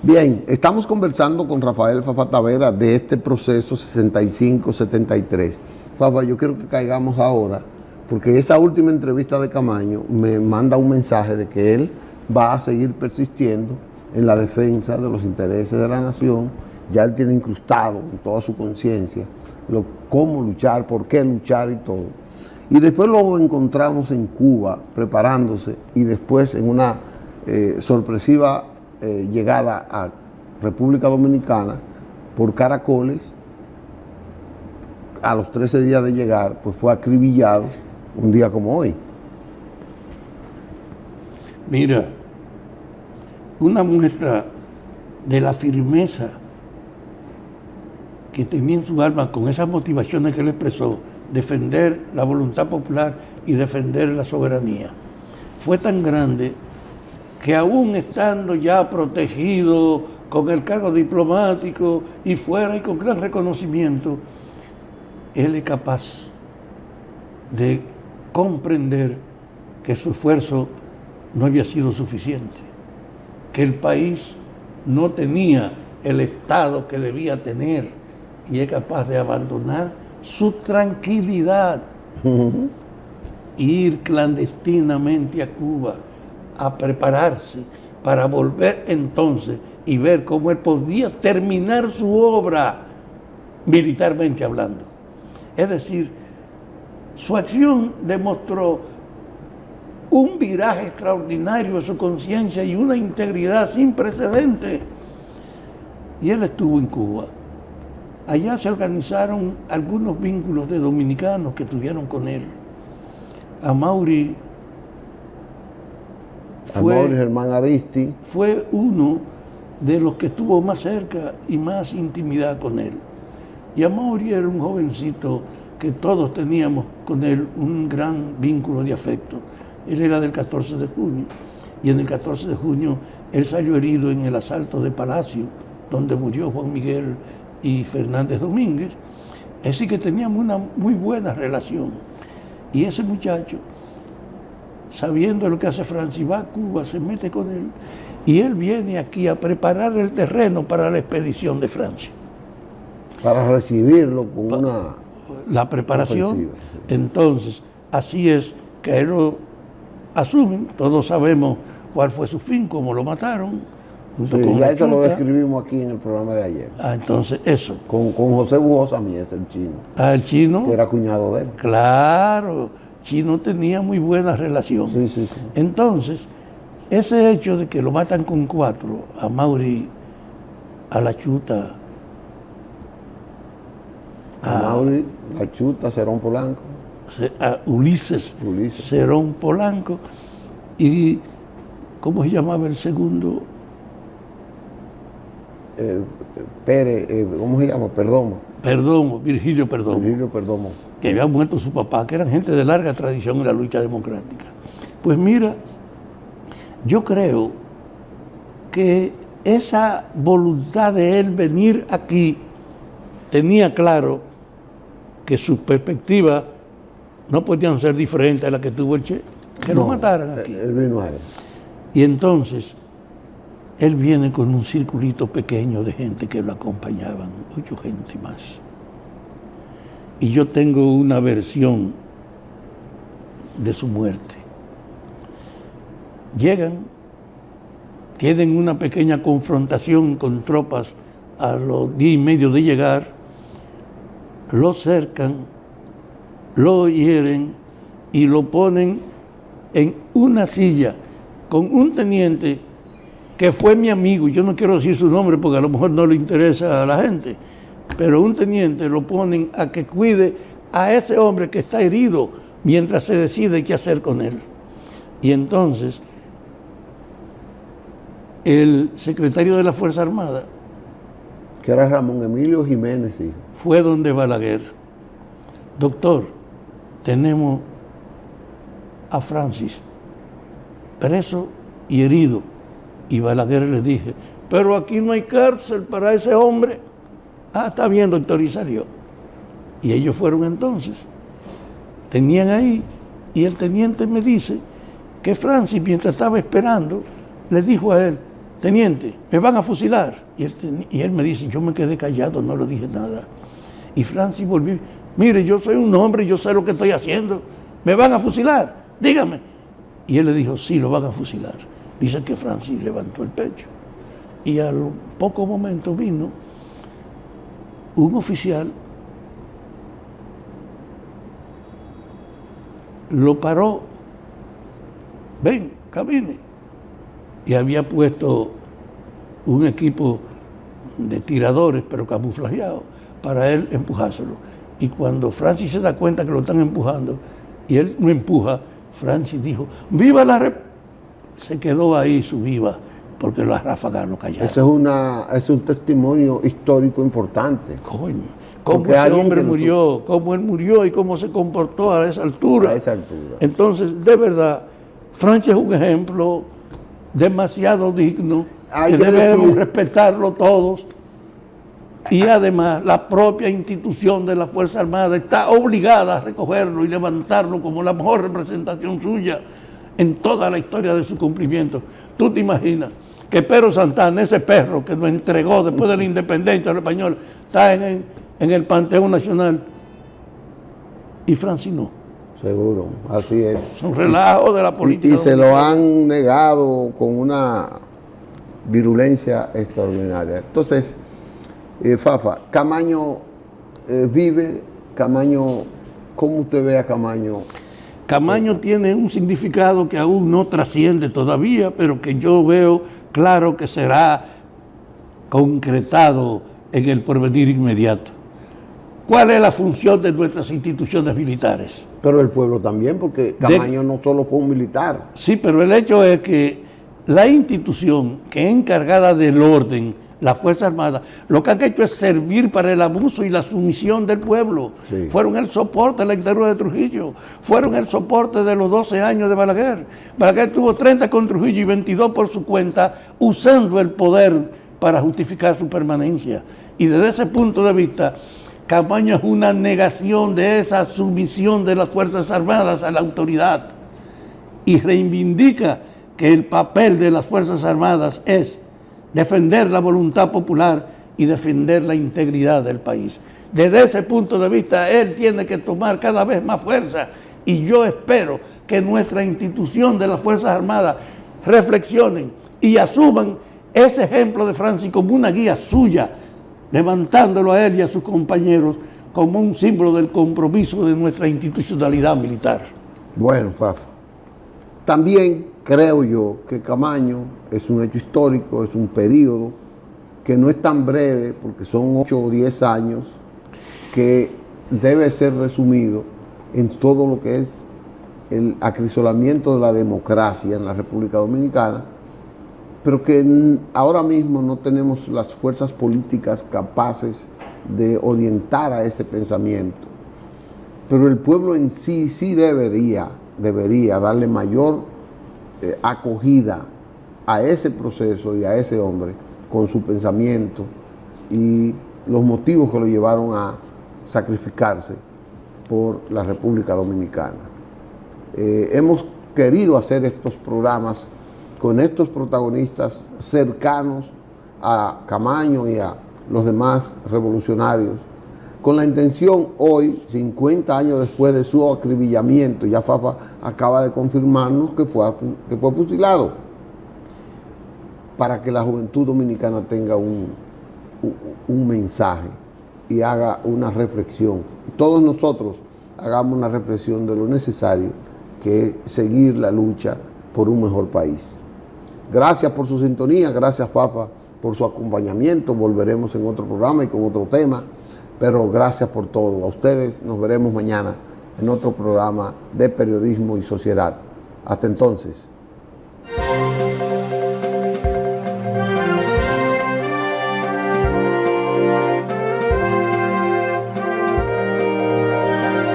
Bien, estamos conversando con Rafael Fafa Tavera de este proceso 65-73. Fafa, yo quiero que caigamos ahora, porque esa última entrevista de Camaño me manda un mensaje de que él va a seguir persistiendo en la defensa de los intereses de la nación. Ya él tiene incrustado en toda su conciencia cómo luchar, por qué luchar y todo. Y después lo encontramos en Cuba preparándose y después en una sorpresiva llegada a República Dominicana por caracoles. A los 13 días de llegar, pues fue acribillado un día como hoy. Mira, una muestra de la firmeza que tenía en su alma con esas motivaciones que él expresó, defender la voluntad popular y defender la soberanía, fue tan grande que aún estando ya protegido con el cargo diplomático y fuera y con gran reconocimiento, él es capaz de comprender que su esfuerzo no había sido suficiente, que el país no tenía el estado que debía tener, y es capaz de abandonar su tranquilidad e ir clandestinamente a Cuba a prepararse para volver entonces y ver cómo él podía terminar su obra militarmente hablando. Es decir, su acción demostró un viraje extraordinario de su conciencia y una integridad sin precedentes. Y él estuvo en Cuba. Allá se organizaron algunos vínculos de dominicanos que estuvieron con él. Amaury Germán Aristi fue uno de los que estuvo más cerca y más intimidad con él. Y Amaury era un jovencito que todos teníamos con él un gran vínculo de afecto. Él era del 14 de junio, y en el 14 de junio él salió herido en el asalto de Palacio, donde murió Juan Miguel y Fernández Domínguez. Así que teníamos una muy buena relación. Y ese muchacho, sabiendo lo que hace Francis, va a Cuba, se mete con él, y él viene aquí a preparar el terreno para la expedición de Francia. Para recibirlo con la preparación ofensiva. Entonces, así es que él lo asumen, todos sabemos cuál fue su fin, cómo lo mataron. Sí, ya eso lo describimos aquí en el programa de ayer. Entonces eso. Con José Bujosa Mies, el chino. El chino. Que era cuñado de él. Claro, Chino tenía muy buena relación. Sí. Entonces, ese hecho de que lo matan con 4, a Amaury, a La Chuta, a Amaury, La Chuta, Cerón Polanco, a Ulises. Cerón Polanco, y ¿cómo se llamaba el segundo? Pérez, ¿cómo se llama? Virgilio Perdomo. Virgilio Perdomo. Que había muerto su papá, que eran gente de larga tradición en la lucha democrática. Pues mira, yo creo que esa voluntad de él venir aquí tenía claro que sus perspectivas no podían ser diferentes a las que tuvo el Che, que lo mataran aquí. Él vino a él. Y entonces, él viene con un circulito pequeño de gente que lo acompañaban, 8 gente más. Y yo tengo una versión de su muerte. Llegan, tienen una pequeña confrontación con tropas a los 10 y medio de llegar, lo cercan, lo hieren y lo ponen en una silla con un teniente que fue mi amigo. Yo no quiero decir su nombre porque a lo mejor no le interesa a la gente, pero un teniente lo ponen a que cuide a ese hombre que está herido mientras se decide qué hacer con él. Y entonces el secretario de la Fuerza Armada, que era Ramón Emilio Jiménez, hijo, fue donde Balaguer: doctor, tenemos a Francis preso y herido. Y Balaguer le dije: pero aquí no hay cárcel para ese hombre. Está bien, doctor, y salió. Y ellos fueron entonces, tenían ahí, y el teniente me dice que Francis, mientras estaba esperando, le dijo a él: teniente, me van a fusilar. Y él me dice, yo me quedé callado, no le dije nada. Y Francis volvió, mire, yo soy un hombre, yo sé lo que estoy haciendo, me van a fusilar, dígame. Y él le dijo, sí, lo van a fusilar. Dice que Francis levantó el pecho. Y al poco momento vino un oficial, lo paró, ven, camine. Y había puesto un equipo de tiradores, pero camuflajeado, para él empujárselo. Y cuando Francis se da cuenta que lo están empujando, y él lo empuja, Francis dijo, ¡viva la República! Se quedó ahí su viva, porque las ráfagas lo callaron. Es un testimonio histórico importante. Coño, cómo ese hombre murió, cómo él murió y cómo se comportó a esa altura. A esa altura. Entonces, de verdad, Francis es un ejemplo demasiado digno, que debemos respetarlo todos. Y además, la propia institución de la Fuerza Armada está obligada a recogerlo y levantarlo como la mejor representación suya en toda la historia de su cumplimiento. Tú te imaginas que Pedro Santana, ese perro que nos entregó después de la independencia del español, está en el Panteón Nacional y Francis no. Seguro, así es. Son relajos de la política. Y se lo han negado con una virulencia extraordinaria. Entonces, Fafa, Camaño vive, Camaño, ¿cómo usted ve a Camaño? Camaño tiene un significado que aún no trasciende todavía, pero que yo veo claro que será concretado en el porvenir inmediato. ¿Cuál es la función de nuestras instituciones militares? Pero el pueblo también, porque Camaño no solo fue un militar. Sí, pero el hecho es que la institución que es encargada del orden, la Fuerza Armada, lo que han hecho es servir para el abuso y la sumisión del pueblo. Sí. Fueron el soporte de la dictadura de Trujillo, fueron el soporte de los 12 años de Balaguer. Balaguer tuvo 30 con Trujillo y 22 por su cuenta, usando el poder para justificar su permanencia. Y desde ese punto de vista, Camaño es una negación de esa sumisión de las Fuerzas Armadas a la autoridad y reivindica que el papel de las Fuerzas Armadas es defender la voluntad popular y defender la integridad del país. Desde ese punto de vista, él tiene que tomar cada vez más fuerza y yo espero que nuestra institución de las Fuerzas Armadas reflexionen y asuman ese ejemplo de Francis como una guía suya, levantándolo a él y a sus compañeros como un símbolo del compromiso de nuestra institucionalidad militar. Bueno, Fafa, también creo yo que Camaño es un hecho histórico, es un periodo que no es tan breve, porque son 8 o 10 años, que debe ser resumido en todo lo que es el acrisolamiento de la democracia en la República Dominicana, pero que ahora mismo no tenemos las fuerzas políticas capaces de orientar a ese pensamiento. Pero el pueblo en sí debería darle mayor acogida a ese proceso y a ese hombre con su pensamiento y los motivos que lo llevaron a sacrificarse por la República Dominicana. Hemos querido hacer estos programas con estos protagonistas cercanos a Camaño y a los demás revolucionarios, con la intención hoy, 50 años después de su acribillamiento, ya Fafa acaba de confirmarnos que fue fusilado, para que la juventud dominicana tenga un mensaje y haga una reflexión. Y todos nosotros hagamos una reflexión de lo necesario que es seguir la lucha por un mejor país. Gracias por su sintonía, gracias Fafa por su acompañamiento. Volveremos en otro programa y con otro tema, pero gracias por todo. A ustedes nos veremos mañana en otro programa de periodismo y sociedad. Hasta entonces.